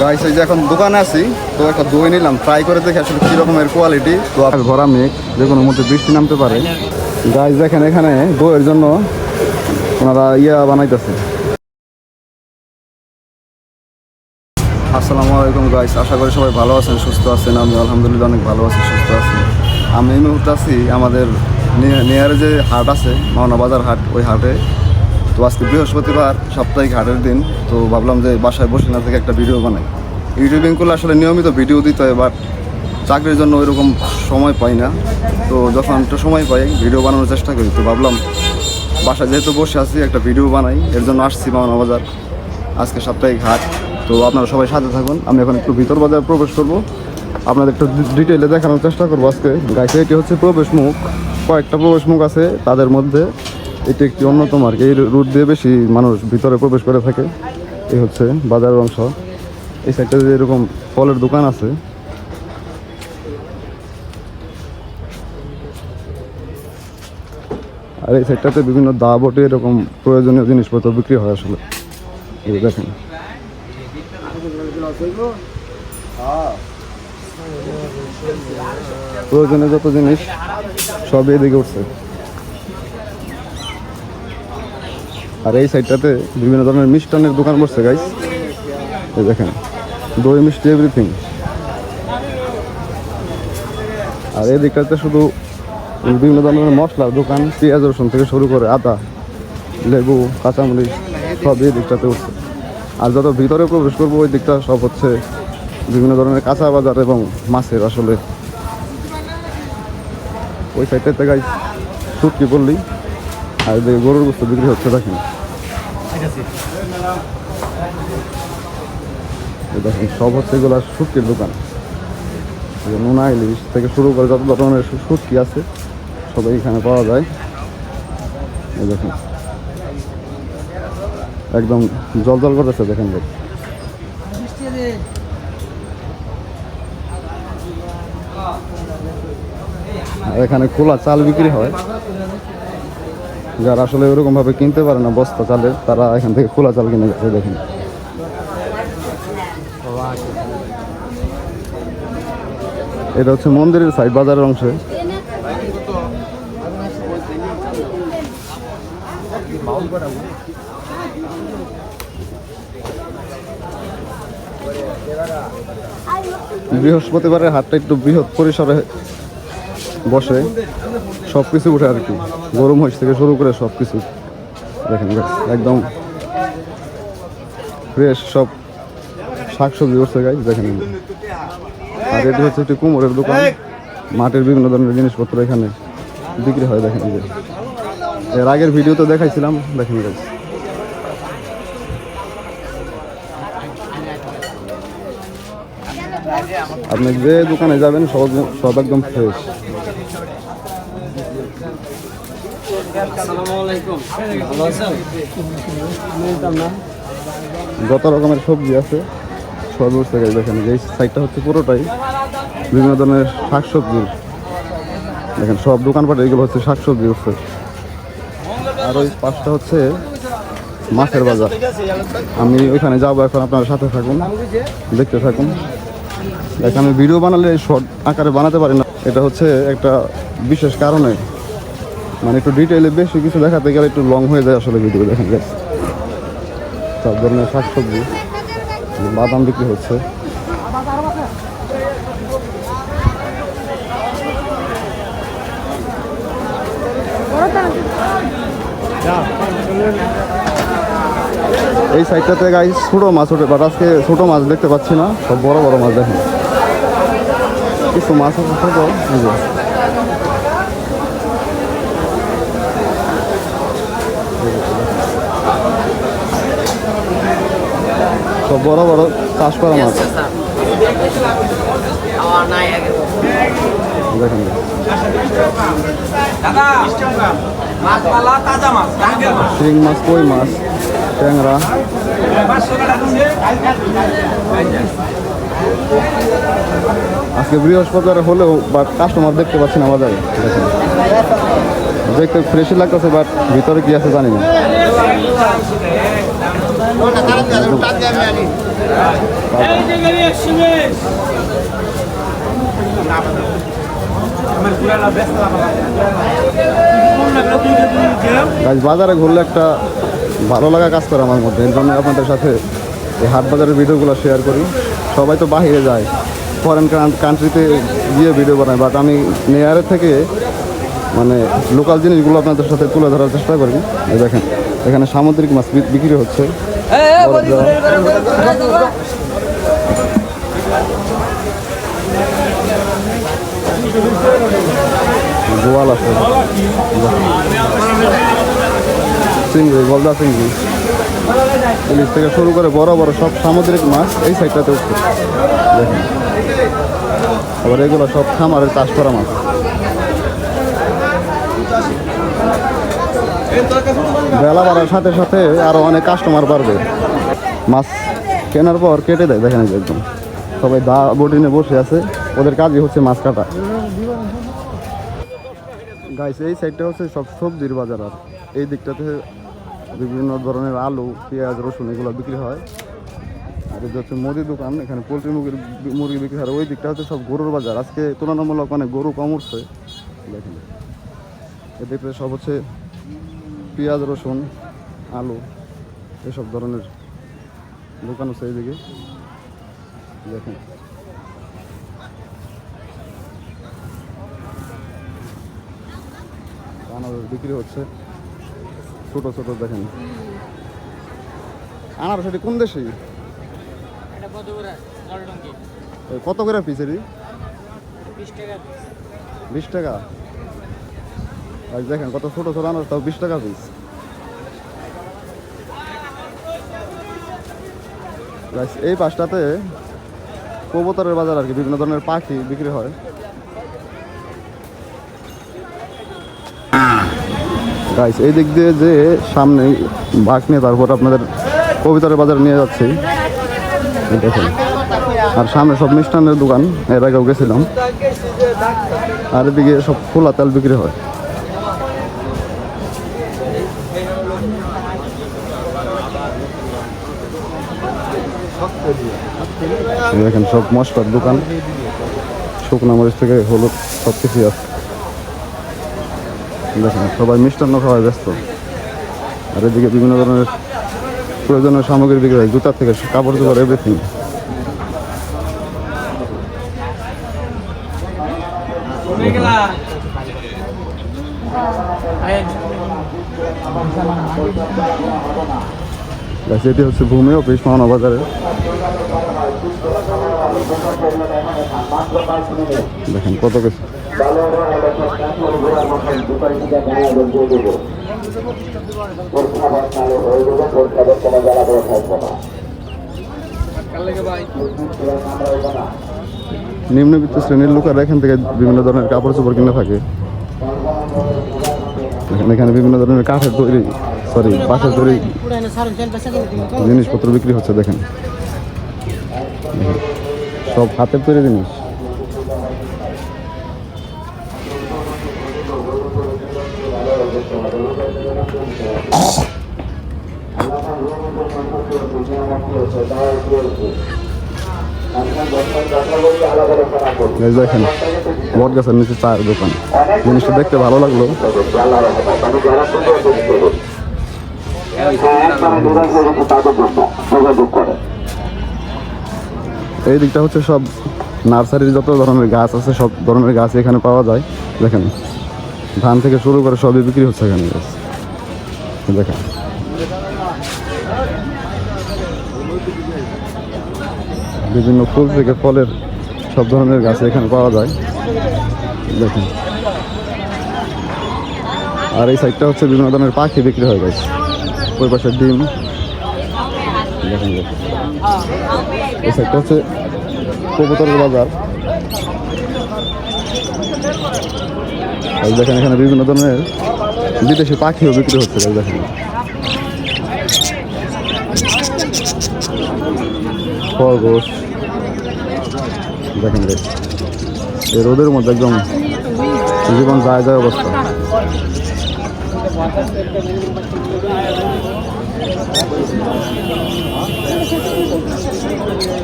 Guys এই যে এখন দোকানে আছি, তো একটা দই নিলাম, ট্রাই করে দেখি আসলে কি রকমের কোয়ালিটি। তো ভরা মেঘ, যে কোনো মধ্যে বৃষ্টি নামতে পারে। গাইস দেখেন এখানে দইয়ের জন্য ওনারা বানাইতেছে। আসসালামু আলাইকুম গাইস, আশা করি সবাই ভালো আছেন, সুস্থ আছেন। আমি আলহামদুলিল্লাহ অনেক ভালো আছি, সুস্থ আছি। আমি এই মুহূর্তে আছি আমাদের নিয়ারে যে হাট আছে, মাওনা বাজার হাট, ওই হাটে। তো আজকে বৃহস্পতিবার, সাপ্তাহিক হাটের দিন। তো ভাবলাম যে বাসায় বসে না থেকে একটা ভিডিও বানাই। ইউটিউবিং করলে আসলে নিয়মিত ভিডিও দিতে হয়, বাট চাকরির জন্য ওইরকম সময় পাই না। তো যখন একটু সময় পাই ভিডিও বানানোর চেষ্টা করি। তো ভাবলাম বাসায় যেহেতু বসে আছি একটা ভিডিও বানাই, এর জন্য আসছি মাওনা বাজার। আজকে সাপ্তাহিক হাট, তো আপনারা সবাই সাথে থাকুন। আমি এখন একটু ভিতর বাজারে প্রবেশ করব, আপনাদের একটু ডিটেইলে দেখানোর চেষ্টা করবো আজকে। গাইছে এটি হচ্ছে প্রবেশ মুখ, কয়েকটা প্রবেশ মুখ আছে, তাদের মধ্যে এটি একটি অন্যতম আর কি। এই রুট দিয়ে বেশি মানুষ ভিতরে প্রবেশ করে থাকে। এই হচ্ছে বাজারের অংশ। এই সাইডটা যে এরকম ফলের দোকান আছে, আর এই সাইডটাতে বিভিন্ন দাবটে এরকম প্রয়োজনীয় জিনিসপত্র বিক্রি হয় আসলে। এই দেখেন প্রয়োজনীয় যত জিনিস সবই এদিকে উঠছে। আর এই সাইডটাতে বিভিন্ন ধরনের মিষ্টান্নের দোকান বসছে গাইস। এই দেখেন দই মিষ্টি এভরিথিং। আর এই দিকটাতে শুধু বিভিন্ন ধরনের মশলার দোকান, পেঁয়াজ রসুন থেকে শুরু করে আদা, লেবু, কাঁচামরিচ সব এই দিকটাতে উঠছে। আর যত ভিতরে প্রবেশ করবো ওই দিকটা সব হচ্ছে বিভিন্ন ধরনের কাঁচা বাজার এবং মাছের। আসলে ওই সাইডটাতে গাইস শুটকি পড়লি, আর এদিকে গরুর গোস্ত বিক্রি হচ্ছে। দেখেন দেখেন সব হচ্ছে এগুলো শুটকির দোকান। নোনা ইলিশ থেকে শুরু করে যত ধরনের শুটকি আছে সবাই এখানে পাওয়া যায়। এই দেখেন একদম জল জল করতেছে। দেখেন এখানে খোলা চাল বিক্রি হয়। যারা আসলে ওরকম ভাবে কিনতে পারে না বস্তা চালের, তারা এখান থেকে খোলা চাল কিনে যাচ্ছে। দেখেন এটা হচ্ছে মন্দিরের সাইড, বাজারের অংশে। বৃহস্পতিবারের হাটটা একটু বৃহৎ পরিসরে বসে, সবকিছু উঠে আর কি, গরু মহিষ থেকে শুরু করে সবকিছু। দেখেন একদম ফ্রেশ সব শাকসবজি উঠছে গাইস। দেখেন আর এটি হচ্ছে একটি কুমোরের দোকান, মাটির বিভিন্ন ধরনের জিনিসপত্র এখানে বিক্রি হয়। দেখেন এর আগের ভিডিওতে দেখাইছিলাম। দেখেন গাইস আপনি যে দোকানে যাবেন সব একদম ফ্রেশ। যত রকমের সবজি আছে সব উঠছে গাইস। দেখেন এই সাইডটা হচ্ছে পুরোটাই বিভিন্ন ধরনের শাকসবজির। দেখেন সব দোকানপাটে এগুলো হচ্ছে শাকসবজি উঠছে। আর ওই পাশটা হচ্ছে মাছের বাজার। আমি ওইখানে যাবো এখন, আপনার সাথে থাকুন, দেখতে থাকুন। দেখেন আমি ভিডিও বানালে শর্ট আকারে বানাতে পারি না, এটা হচ্ছে একটা বিশেষ কারণে, মানে একটু ডিটেইলে বেশি কিছু দেখাতে গেলে একটু লং হয়ে যায় আসলে ভিডিও। দেখেন সব ধরনের শাকসবজি, বাদাম বিক্রি হচ্ছে। এই সাইডটাতে গাইস ছোটো মাছ ওঠে, বাট আজকে ছোটো মাছ দেখতে পাচ্ছি না, সব বড় বড় মাছ। দেখেন কিছু মাছ আছে ছোটো, সব বড় বড় চাষ করা মাছ। দেখেন শিং মাছ, কই মাছ, ট্যাংরা। আজকে বৃহস্পতিবার হলেও বাট কাস্টমার দেখতে পাচ্ছি না বাজারে। দেখেন দেখতে ফ্রেশই লাগতেছে, বাট ভিতরে কি আছে জানি না। বাজারে ঘুরলে একটা ভালো লাগা কাজ করে আমার মধ্যে, এর জন্য আপনাদের সাথে এই হাট বাজারের ভিডিওগুলো শেয়ার করি। সবাই তো বাহিরে যায়, ফরেন কান্ট্রিতে গিয়ে ভিডিও বানায়, বাট আমি নেয়ারের থেকে মানে লোকাল জিনিসগুলো আপনাদের সাথে তুলে ধরার চেষ্টা করি। এই দেখেন এখানে সামুদ্রিক মাছ বিক্রি হচ্ছে, গোয়াল আছে, চিংড়ি, গলদা চিংড়ি, ইলিশ থেকে শুরু করে বড় বড় সব সামুদ্রিক মাছ এই সাইডটাতে উঠছে দেখেন। আবার এগুলো সব খামারের চাষ করা মাছ। বেলা বাড়ার সাথে সাথে আরো অনেক কাস্টমার বাড়বে। মাছ কেনার পর কেটে দেয়, দেখেন একদম সবাই দা বটি নিয়ে বসে আছে, ওদের কাজই হচ্ছে মাছ কাটা। গাইস এই সাইডটা হচ্ছে সব সবজির বাজার, আর এই দিকটাতে বিভিন্ন ধরনের আলু, পেঁয়াজ, রসুন এগুলো বিক্রি হয়। আর এটা হচ্ছে মুরগির দোকান, এখানে পোলট্রি মুরগি বিক্রি হয়। ওই দিকটা হচ্ছে সব গরুর বাজার, আজকে তুলনামূলক মানে গরু কম উঠছে। দেখেন এদিকে সব হচ্ছে পেঁয়াজ, রসুন, আলু এসব ধরনের দোকান হচ্ছে এইদিকে দেখেন। আনারস বিক্রি হচ্ছে ছোট ছোট, দেখেন আনারস এটি কোন দেশে? কত করে পিস এটি? 20 টাকা। আর দেখেন কত ছোট ছোট আনারস, তাও 20 টাকা পিস। এই পাশটাতে কবুতরের বাজার আর কি, বিভিন্ন ধরনের পাখি বিক্রি হয়। গাইস এই দিক দিয়ে যে সামনে বাঘ নিয়ে তারপর আপনাদের কবুতরের বাজার নিয়ে যাচ্ছি দেখেন। আর সামনে সব মিষ্টান্নের দোকান, এর আগেও গেছিলাম। আর এদিকে সব খোলা তেল বিক্রি হয়। দেখেন সব মশলার দোকান, শুকনো মরিচ থেকে হলুদ সব কিছুই আছে। দেখেন সবাই মিষ্টান্ন খাওয়ায় ব্যস্ত। আর এদিকে বিভিন্ন ধরনের প্রয়োজনীয় সামগ্রী বিক্রি হয়, জুতা থেকে কাপড় চোপড় এভরিথিং। এটি হচ্ছে ভূমি অফিস মাওনা বাজারে। দেখেন কত কিছু। নিম্নবিত্ত শ্রেণীর লোকেরা এখান থেকে বিভিন্ন ধরনের কাপড় চোপড় কিনে থাকে। এখানে বিভিন্ন ধরনের কাঠের তৈরি, বাঁশের তৈরি জিনিসপত্র বিক্রি হচ্ছে। দেখেন সব হাতের তৈরি জিনিস। দেখেন বট গাছের নিচে চায়ের দোকান, জিনিসটা দেখতে ভালো লাগলো। এই দিকটা হচ্ছে সব নার্সারির যত ধরনের গাছ আছে, সব ধরনের গাছ এখানে পাওয়া যায়। দেখেন ধান থেকে শুরু করে সবই বিক্রি হচ্ছে এখানে। দেখেন বিভিন্ন ফুল থেকে ফলের সব ধরনের গাছ এখানে পাওয়া যায়। দেখেন আর এই সাইডটা হচ্ছে বিভিন্ন ধরনের পাখি বিক্রি হয় গাছ, ওই পাশে ডিম। দেখেন এই সাইডটা হচ্ছে কবুতরের বাজার। দেখেন এখানে বিভিন্ন ধরনের বিদেশি পাখিও বিক্রি হচ্ছে। দেখেন খরগোশ, দেখেন এই রোদের মধ্যে একদম জীবন যায় যায় অবস্থা।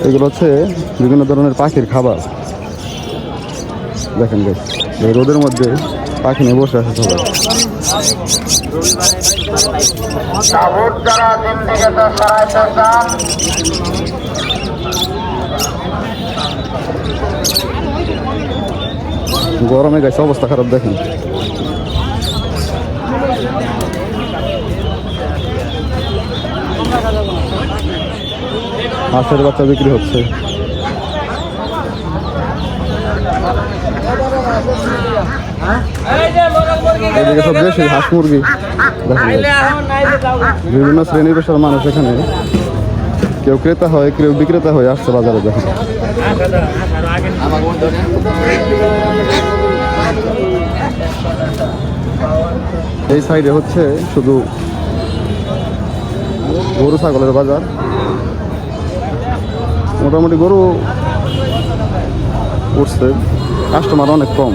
এগুলো হচ্ছে বিভিন্ন ধরনের পাখির খাবার। দেখেন গাইস, এই রোদের মধ্যে পাখি নিয়ে বসে আছে সবাই। গরমে গাইছে অবস্থা খারাপ। দেখেন হাঁসের বাচ্চা বিক্রি হচ্ছে। এদিকে সব দেশি হাঁস মুরগি। দেখেন বিভিন্ন শ্রেণী পেশার মানুষ এখানে, কেউ ক্রেতা হয় কেউ বিক্রেতা হয়ে আসছে বাজারে। দেখেন এই সাইডে হচ্ছে শুধু গরু ছাগলের বাজার। মোটামুটি গরু উঠছে, কাস্টমার অনেক কম।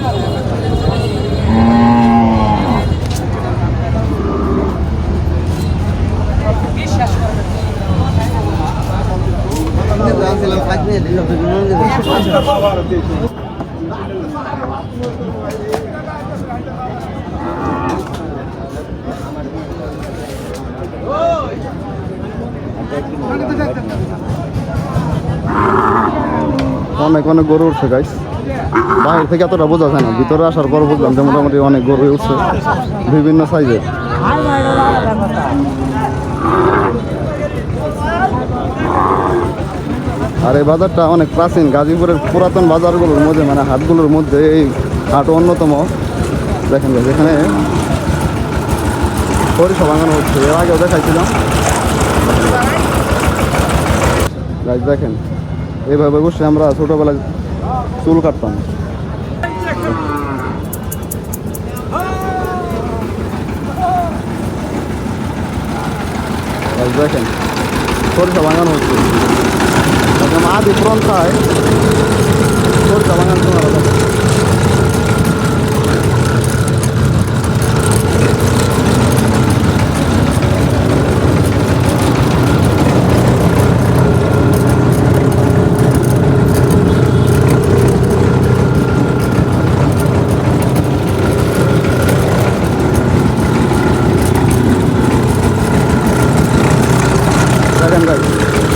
অনেক অনেক গরু উঠছে গাইস। বাইরে থেকে এতটা বোঝা যায় না, ভিতরে আসার পর বুঝলাম যে মোটামুটি অনেক গরু উঠছে বিভিন্ন সাইজের। আর এই বাজারটা অনেক প্রাচীন, গাজীপুরের পুরাতন বাজারগুলোর মধ্যে, মানে হাটগুলোর মধ্যে এই হাট অন্যতম। দেখেন যেখানে সরিষা বানানো হচ্ছে, এর আগেও দেখাইছিলাম। দেখেন এইভাবে বসে আমরা ছোটবেলায় চুল কাটতাম। দেখেন সরিষা বাগানো হচ্ছে, আদি পন্থায় সরিষা বাগান শোনা।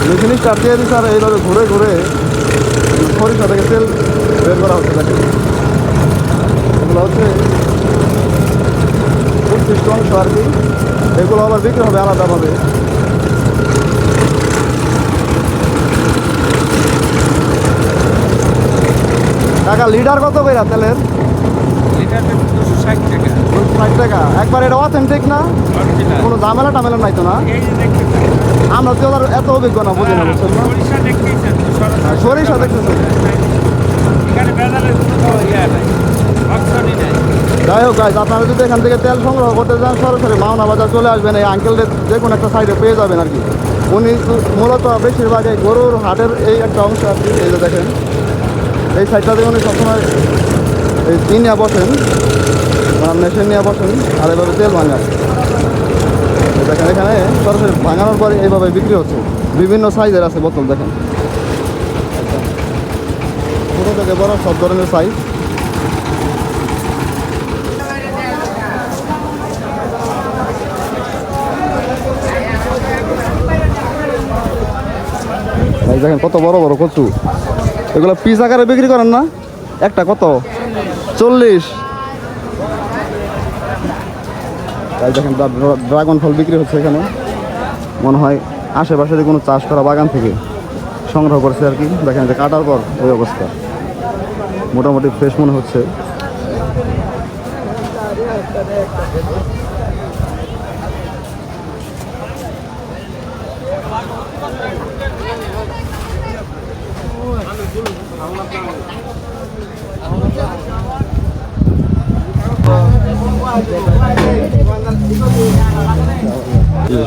মেশিন স্টার্ট দিয়ে দিচ্ছে আর এইভাবে ঘুরে ঘুরে সরিষা থেকে তেল বের করা হচ্ছে। দেখেন এগুলো হচ্ছে উৎকৃষ্ট অংশ আর কি, এগুলো আবার বিক্রি হবে আলাদাভাবে। টাকা লিটার কত করে তেলের? 60 টাকা একবার। এটা অথেন্টিক না? কোনো ঝামেলা টামেলা নাই তো না? আমরা তো এত অভিজ্ঞ না, বুঝি না। বুঝছেন না, সরিষা দেখতেছেন। যাই হোক গাইজ, আপনারা যদি এখান থেকে তেল সংগ্রহ করতে চান সরাসরি মাওনা বাজার চলে আসবেন। এই আঙ্কেলদের যে কোনো একটা সাইডে পেয়ে যাবেন আর কি। উনি মূলত বেশিরভাগ এই গরুর হাটের এই একটা অংশ আর কি। এই যে দেখেন এই সাইডটাতে উনি সবসময় এই নিয়ে বসেন, মেশিন নিয়ে বসেন আর এভাবে তেল ভাঙান। দেখেন এখানে সরাসরি ভাঙানোর পরে এইভাবে বিক্রি হচ্ছে। বিভিন্ন সাইজের আছে বোতল। দেখেন ছোটো থেকে বড় সব ধরনের সাইজ। দেখেন কত বড় বড় কচু, এগুলো পিস আকারে বিক্রি করেন না? একটা কত? 40। তাই দেখেন ড্রাগন ফল বিক্রি হচ্ছে এখানে। মনে হয় আশেপাশে কোনো চাষ করা বাগান থেকে সংগ্রহ করছে আর কি। দেখেন যে কাটার পর ওই অবস্থা, মোটামুটি ফ্রেশ মনে হচ্ছে।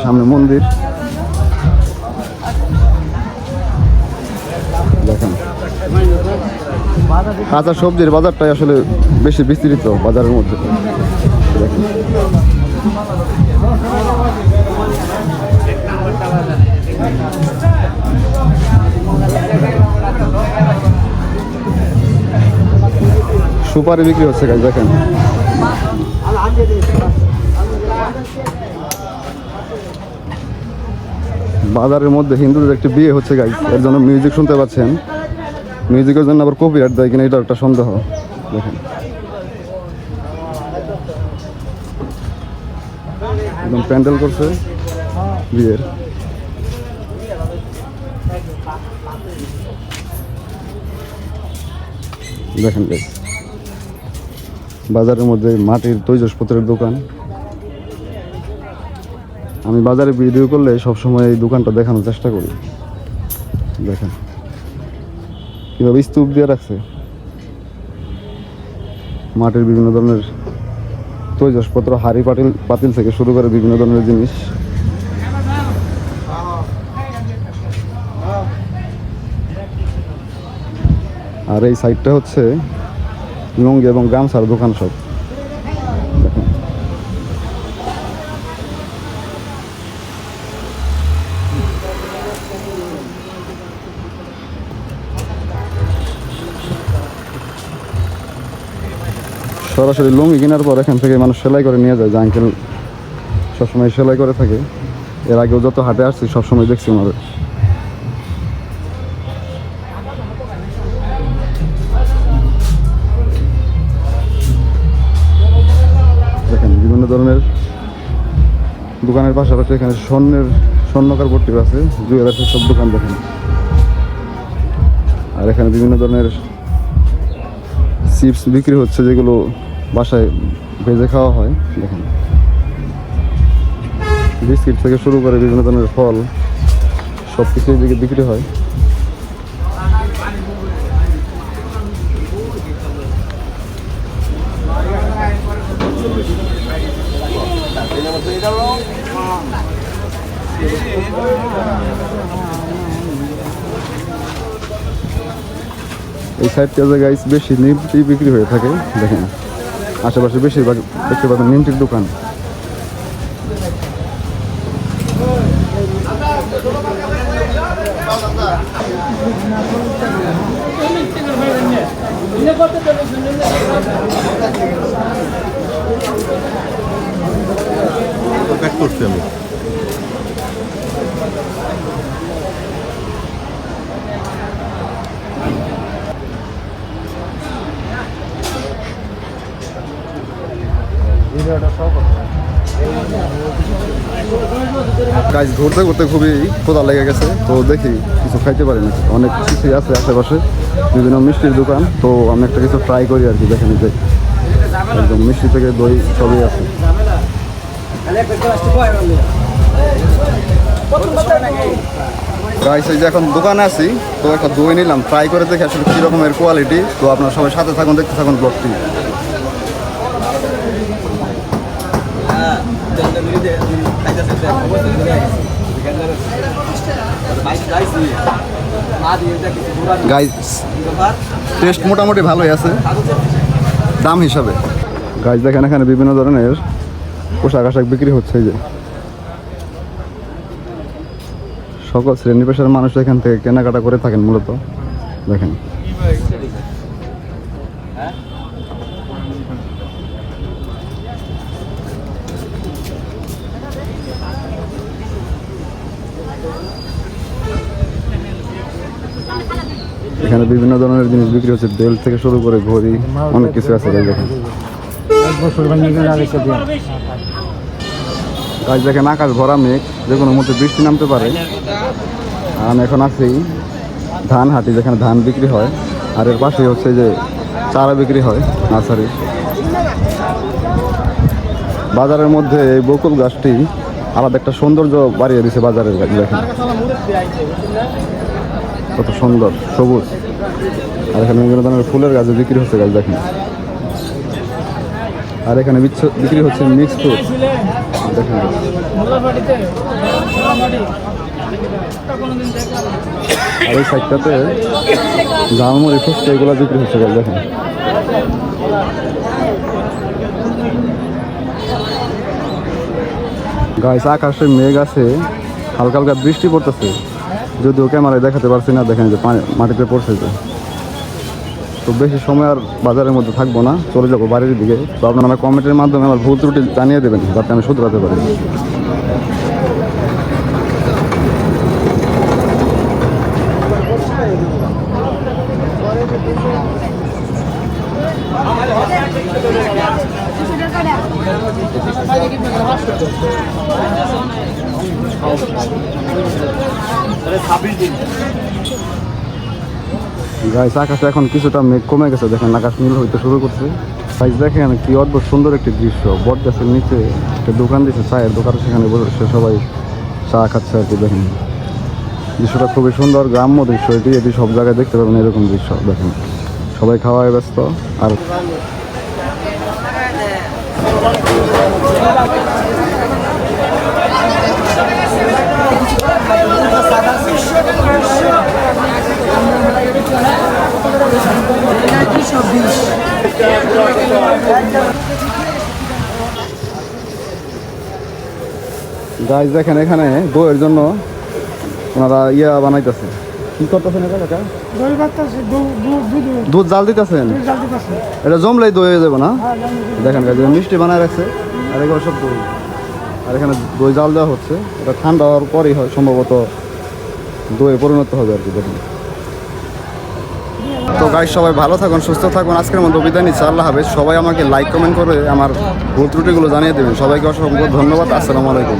সামনে মন্দির। দেখেন কাঁচা সবজির বাজারটাই আসলে বেশি বিস্তৃত বাজারের মধ্যে। দেখেন সুপারি বিক্রি হচ্ছে গাইজ দেখেন। বাজারের মধ্যে হিন্দুদের একটি বিয়ে হচ্ছে গাইজ, এর জন্য মিউজিক শুনতে পাচ্ছেন। মিউজিকের জন্য আবার কপিরাইট দেয় কিনা এটা একটা সন্দেহ। দেখেন একদম প্যান্ডেল করছে বিয়ের। দেখেন গাইজ বাজারের মধ্যে মাটির তৈজসপত্রের দোকান। আমি বাজারে ভিডিও করলে সবসময় এই দোকানটা দেখানোর চেষ্টা করি। দেখেন কীভাবে স্তূপ দিয়ে রাখছে, মাটির বিভিন্ন ধরনের তৈজসপত্র, হাঁড়ি পাতিল থেকে শুরু করে বিভিন্ন ধরনের জিনিস। আর এই সাইডটা হচ্ছে লুঙ্গি এবং গামছার দোকান সব। দেখেন সরাসরি লুঙ্গি কেনার পর এখান থেকে মানুষ সেলাই করে নিয়ে যায়, যে আঙ্কেল সবসময় সেলাই করে থাকে। এর আগেও যত হাটে আসছি সবসময় দেখছি আমাদের। দেখেন বিভিন্ন ধরনের দোকানের পাশাপাশি এখানে স্বর্ণকার পট্টি আছে, জুয়েলার্সের সব দোকান দেখেন। আর এখানে বিভিন্ন ধরনের চিপস বিক্রি হচ্ছে, যেগুলো বাসায় ভেজে খাওয়া হয়। দেখেন বিস্কিট থেকে শুরু করে বিভিন্ন ধরনের ফল সব কিছু এদিকে বিক্রি হয়। এই সাইডটা গাইস বেশি নিমটি বিক্রি হয়ে থাকে। দেখেন আশেপাশে বেশিরভাগ দেখতে পাবেন নিমটির দোকান। করছি আমি গাছ ঘুরতে ঘুরতে খুবই ক্ষুধা লেগে গেছে, তো দেখি কিছু খাইতে পারি নাকি। অনেক কিছুই আছে আশেপাশে, বিভিন্ন মিষ্টির দোকান, তো আমি একটা কিছু ট্রাই করি আর কি। দেখেন যে একদম মিষ্টি থেকে দই সবই আছে। গাইস এই যে এখন দোকানে আছি, তো একটা দই নিলাম, ট্রাই করে দেখি আসলে কী রকমের কোয়ালিটি। তো আপনারা সবাই সাথে থাকুন, দেখতে থাকুন ব্লগটি। গাইস টেস্ট মোটামুটি ভালোই আছে দাম হিসাবে। গাইস দেখেন এখানে বিভিন্ন ধরনের পোশাক আশাক বিক্রি হচ্ছে। এই যে সকল শ্রেণী পেশার মানুষ এখান থেকে কেনাকাটা করে থাকেন মূলত। দেখেন এখানে বিভিন্ন ধরনের জিনিস বিক্রি হচ্ছে, বেল্ট থেকে শুরু করে ঘড়ি, অনেক কিছু আছে। দেখেন গাছ দেখেন আকাশ ভরা মেঘ, যে কোনো মুহূর্তে বৃষ্টি নামতে পারে। আর এখন আছেই ধান হাটি, যেখানে ধান বিক্রি হয়। আর এর পাশে হচ্ছে যে চারা বিক্রি হয়, নার্সারি। বাজারের মধ্যে এই বকুল গাছটি আলাদা একটা সৌন্দর্য বাড়িয়ে দিয়েছে বাজারের। দেখেন কত সুন্দর সবুজ। আর এখানে বিভিন্ন ধরনের ফুলের গাছ বিক্রি হচ্ছে। গাছ দেখেন, আর এখানে বিক্রি হচ্ছে মিক্স ফ্রুট। দেখেন আর এই সাইডটাতে ঝালমুড়ি, ফুচকা এগুলো বিক্রি হচ্ছে। গাছ দেখেন গাইস আকাশে মেঘ আছে, হালকা হালকা বৃষ্টি পড়তেছে, যদিও ক্যামেরায় দেখাতে পারছি না। দেখেন যে মাটিতে পড়ছে। যে তো বেশি সময় আর বাজারের মধ্যে থাকবো না, চলে যাবো বাড়ির দিকে। তো আপনারা কমেন্টের মাধ্যমে আমার ভুল ত্রুটি জানিয়ে দেবেন যাতে আমি শুধরাতে পারি। গাইস আকাশে এখন কিছুটা মেঘ কমে গেছে, দেখেন আকাশ নীল হইতে শুরু করছে। গাইস দেখেন কি অদ্ভুত সুন্দর একটি দৃশ্য, বট গাছের নিচে একটা দোকান দিয়েছে চায়ের দোকান, সেখানে বসে সবাই চা খাচ্ছে আর কি। দেখেন দৃশ্যটা খুবই সুন্দর, গ্রাম্য দৃশ্য এটি, এটি সব জায়গায় দেখতে পাবেন এরকম দৃশ্য। দেখেন সবাই খাওয়ায় ব্যস্ত। আর গাইস দেখেন এখানে দইয়ের জন্য ওনারা ইয়া বানাইতেছে। কি করতেছেন এটা কাকা? দুধ জাল দিতেছেন, এটা জমলেই দই হয়ে যাবে না? দেখেন গাইস মিষ্টি বানায় রাখছে আর এগুলো সব দই, আর এখানে দই জাল দেওয়া হচ্ছে। এটা ঠান্ডা হওয়ার পরেই হয় সম্ভবত দইয়ে পরিণত হবে আর কি। দেখুন তো গাইস সবাই ভালো থাকুন, সুস্থ থাকুন, আজকের মতো বিদায় নিচ্ছি, আল্লাহ হাফেজ। সবাই আমাকে লাইক কমেন্ট করে আমার ভুল ত্রুটিগুলো জানিয়ে দেবেন। সবাইকে অসংখ্য ধন্যবাদ, আসসালামু আলাইকুম।